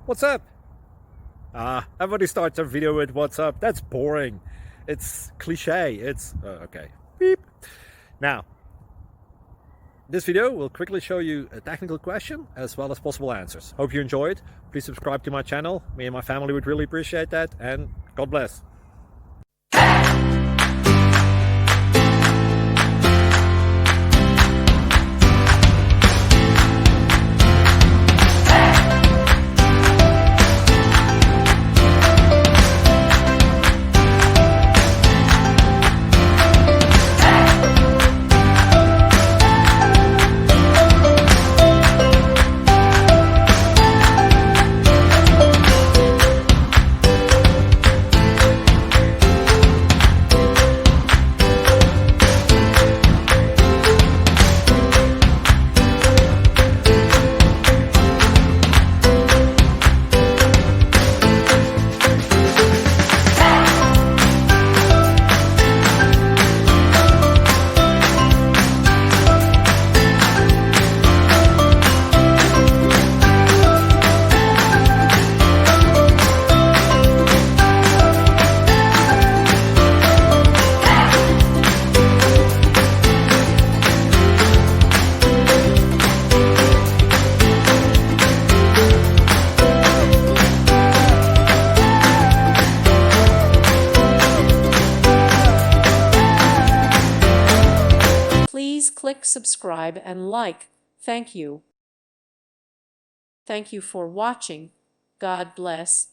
What's up? Everybody starts their video with what's up. That's boring. It's cliche. It's okay. Beep. Now, this video will quickly show you a technical question as well as possible answers. Hope you enjoyed. Please subscribe to my channel. Me and my family would really appreciate that. And God bless. Please click subscribe and like. Thank you. Thank you for watching. God bless.